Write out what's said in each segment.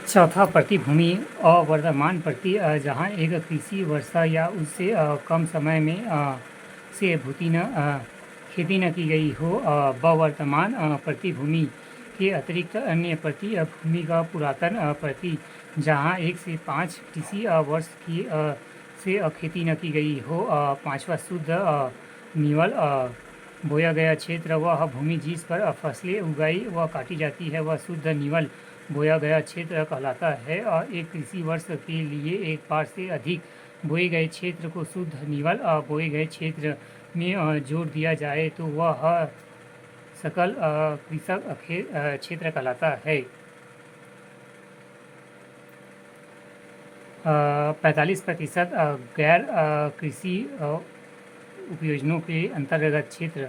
चौथा प्रतिभूमि अवर्तमान प्रति जहाँ एक कृषि वर्षा या उससे कम समय में से खेती न की गई हो। वर्तमान प्रतिभूमि के अतिरिक्त अन्य प्रतिभूमि का पुरातन प्रति जहाँ 1 से 5 कृषि वर्ष की से खेती न की गई हो। पांचवा शुद्ध निवल बोया गया क्षेत्र वह भूमि जिस पर फसलें उगाई व काटी जाती है वह शुद्ध निवल बोया गया क्षेत्र कहलाता है। और एक कृषि वर्ष के लिए एक बार से अधिक बोए गए क्षेत्र को शुद्ध निवल बोए गए क्षेत्र में जोड़ दिया जाए तो वह सकल कृषक क्षेत्र कहलाता है। 45% गैर कृषि उपयोजनों के अंतर्गत क्षेत्र।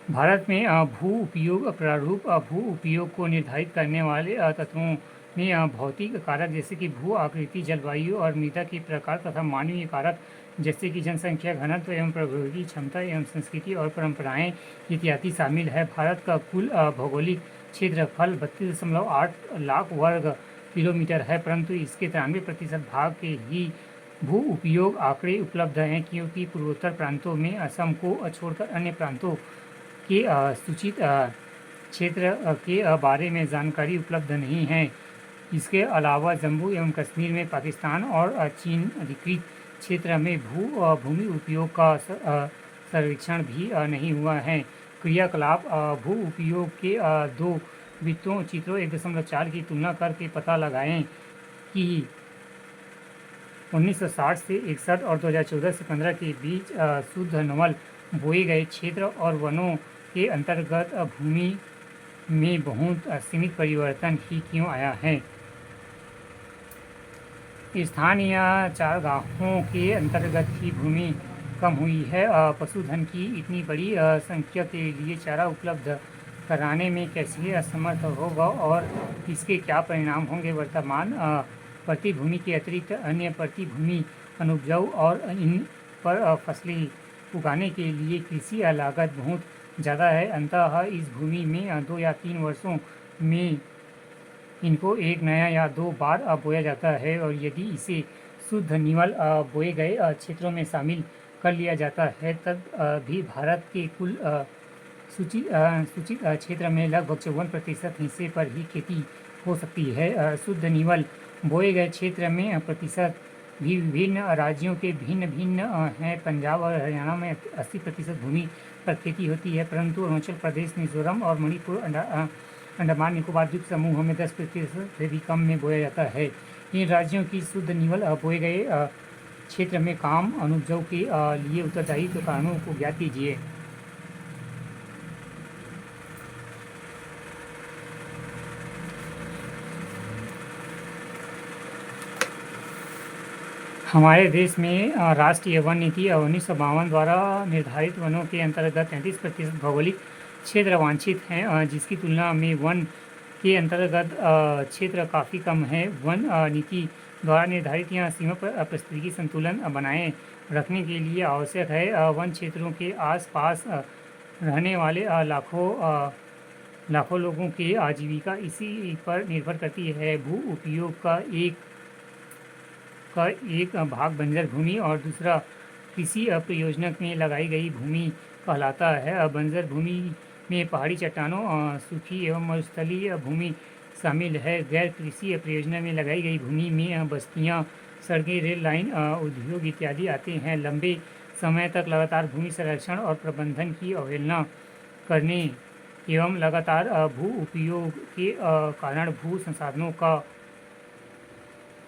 भारत में भू उपयोग प्रारूप भू उपयोग को निर्धारित करने वाले तत्वों में भौतिक कारक जैसे कि भू आकृति, जलवायु और मृदा के प्रकार तथा मानवीय कारक जैसे कि जनसंख्या, घनत्व एवं प्रौद्योगिकी क्षमता एवं संस्कृति और परंपराएं इत्यादि शामिल है। भारत का कुल भौगोलिक क्षेत्रफल 32.8 लाख वर्ग किलोमीटर है, परंतु इसके 93% भाग के ही भू उपयोग आंकड़े उपलब्ध हैं, क्योंकि पूर्वोत्तर प्रांतों में असम को छोड़कर अन्य प्रांतों के सूचित क्षेत्र के बारे में जानकारी उपलब्ध नहीं है। इसके अलावा जम्मू एवं कश्मीर में पाकिस्तान और चीन अधिकृत क्षेत्र में भूमि उपयोग का सर्वेक्षण भी नहीं हुआ है। क्रियाकलाप भू उपयोग के दो वित्तों चित्रों 1.4 की तुलना करके पता लगाएं कि 1960 से 61 और 2014 से 15 के बीच शुद्ध नवल बोए गए क्षेत्र और वनों के अंतर्गत भूमि में बहुत सीमित परिवर्तन ही क्यों आया है। स्थानीय चारागाहों के अंतर्गत ही भूमि कम हुई है। पशुधन की इतनी बड़ी संख्या के लिए चारा उपलब्ध कराने में कैसे असमर्थ होगा और इसके क्या परिणाम होंगे। वर्तमान प्रतिभूमि के अतिरिक्त अन्य प्रतिभूमि अनुपजाऊ और इन पर फसलें उगाने के लिए कृषि लागत बहुत ज़्यादा है। अंततः इस भूमि में 2 या 3 वर्षों में इनको एक नया या 2 बार बोया जाता है और यदि इसे शुद्ध निवल बोए गए क्षेत्रों में शामिल कर लिया जाता है तब भी भारत के कुल सूचित क्षेत्र में लगभग 54% हिस्से पर ही खेती हो सकती है। शुद्ध निवल बोए गए क्षेत्र में प्रतिशत भी विभिन्न राज्यों के भिन्न भिन्न हैं। पंजाब और हरियाणा में 80% भूमि पर खेती होती है, परंतु अरुणाचल प्रदेश, मिजोरम और मणिपुर, अंडमान निकोबार द्वीप समूहों में 10% से भी कम में बोया जाता है। इन राज्यों की शुद्ध निवल बोए गए क्षेत्र में काम अनुपजाऊ के लिए उत्तरदायी कारणों को ज्ञात कीजिए। हमारे देश में राष्ट्रीय वन नीति 1952 द्वारा निर्धारित वनों के अंतर्गत 33% भौगोलिक क्षेत्र वांछित हैं, जिसकी तुलना में वन के अंतर्गत क्षेत्र काफ़ी कम है। वन नीति द्वारा निर्धारित यह सीमा पर पारिस्थितिकी संतुलन बनाए रखने के लिए आवश्यक है। वन क्षेत्रों के आसपास रहने वाले लाखों लोगों की आजीविका इसी पर निर्भर करती है। भू उपयोग का एक भाग बंजर भूमि और दूसरा कृषि प्रयोजन में लगाई गई भूमि कहलाता है। बंजर भूमि में पहाड़ी चट्टानों, सूखी एवं मरुस्थलीय भूमि शामिल है। गैर कृषि प्रयोजन में लगाई गई भूमि में बस्तियां, सड़कें, रेल लाइन, उद्योग इत्यादि आते हैं। लंबे समय तक लगातार भूमि संरक्षण और प्रबंधन की अवहेलना करने एवं लगातार भू उपयोग के कारण भू संसाधनों का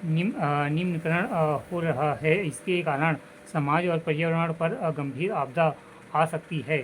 निम्नीकरण हो रहा है। इसके कारण समाज और पर्यावरण पर गंभीर आपदा आ सकती है।